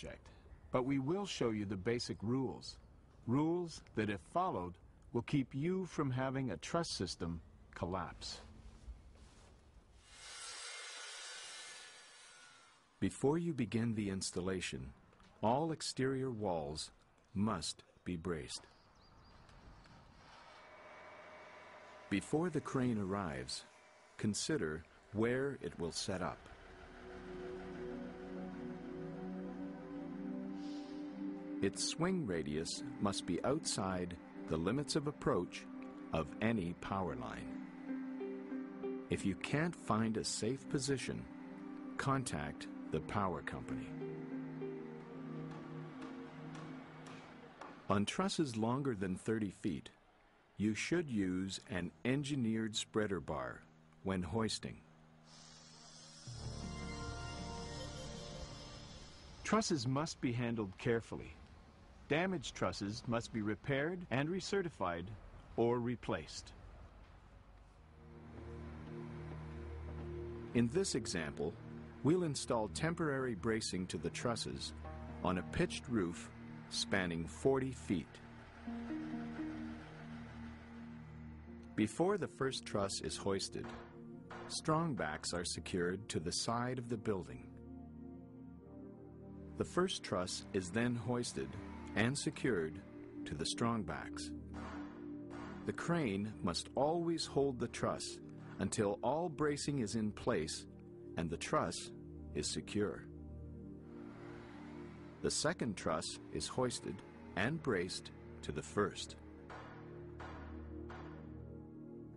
project, but we will show you the basic rules. Rules that, if followed, will keep you from having a truss system collapse. Before you begin the installation, all exterior walls must be braced. Before the crane arrives, consider where it will set up. Its swing radius must be outside the limits of approach of any power line. If you can't find a safe position, contact the power company. On trusses longer than 30 feet, you should use an engineered spreader bar when hoisting. Trusses must be handled carefully. Damaged trusses must be repaired and recertified or replaced. In this example, we'll install temporary bracing to the trusses on a pitched roof spanning 40 feet. Before the first truss is hoisted, strong backs are secured to the side of the building. The first truss is then hoisted and secured to the strong backs. The crane must always hold the truss until all bracing is in place and the truss is secure. The second truss is hoisted and braced to the first.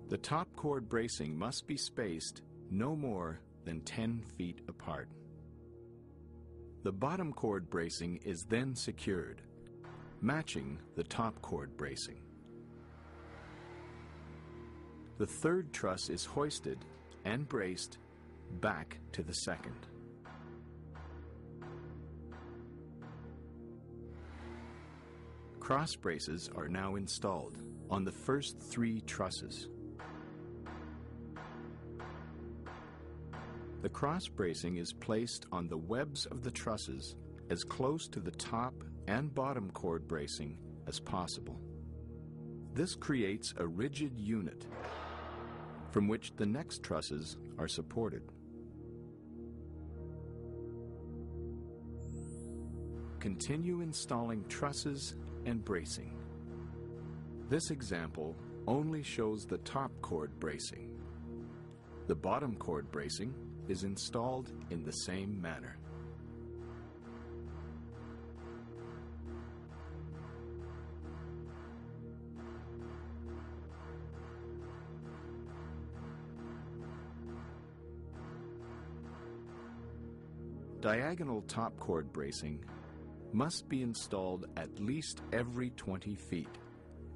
The top cord bracing must be spaced no more than 10 feet apart. The bottom cord bracing is then secured, matching the top cord bracing. The third truss is hoisted and braced back to the second. Cross braces are now installed on the first 3 trusses. The cross bracing is placed on the webs of the trusses as close to the top and bottom cord bracing as possible. This creates a rigid unit from which the next trusses are supported. Continue installing trusses and bracing. This example only shows the top cord bracing. The bottom cord bracing is installed in the same manner. Diagonal top cord bracing must be installed at least every 20 feet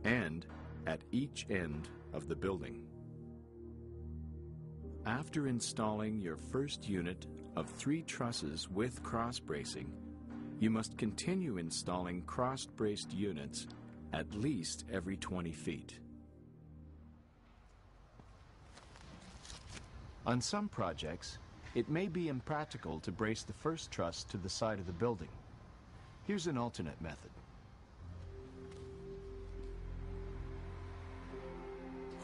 and at each end of the building. After installing your first unit of 3 trusses with cross bracing, you must continue installing cross-braced units at least every 20 feet. On some projects, it may be impractical to brace the first truss to the side of the building. Here's an alternate method.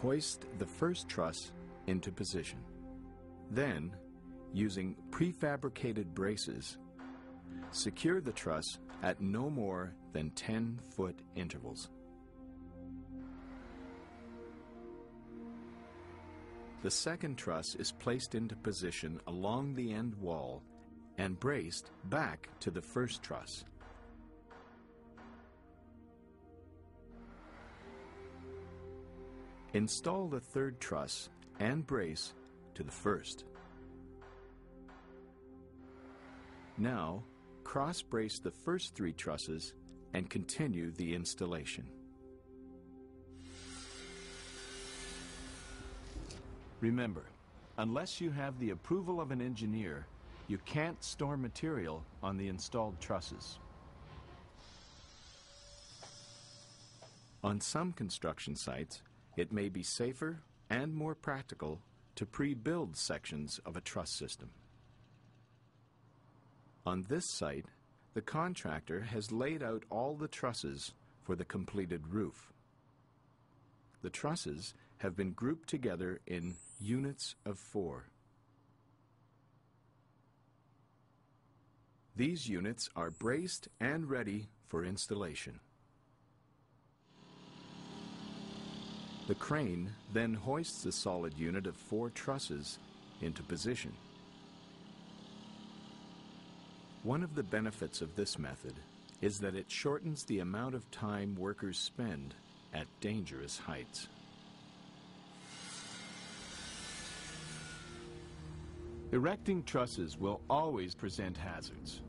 Hoist the first truss into position. Then, using prefabricated braces, secure the truss at no more than 10-foot intervals. The second truss is placed into position along the end wall and braced back to the first truss. Install the third truss and brace to the first. Now, cross-brace the first 3 trusses and continue the installation. Remember, unless you have the approval of an engineer, you can't store material on the installed trusses. On some construction sites, it may be safer and more practical to pre-build sections of a truss system. On this site, the contractor has laid out all the trusses for the completed roof. The trusses have been grouped together in units of 4. These units are braced and ready for installation. The crane then hoists the solid unit of 4 trusses into position. One of the benefits of this method is that it shortens the amount of time workers spend at dangerous heights. Erecting trusses will always present hazards.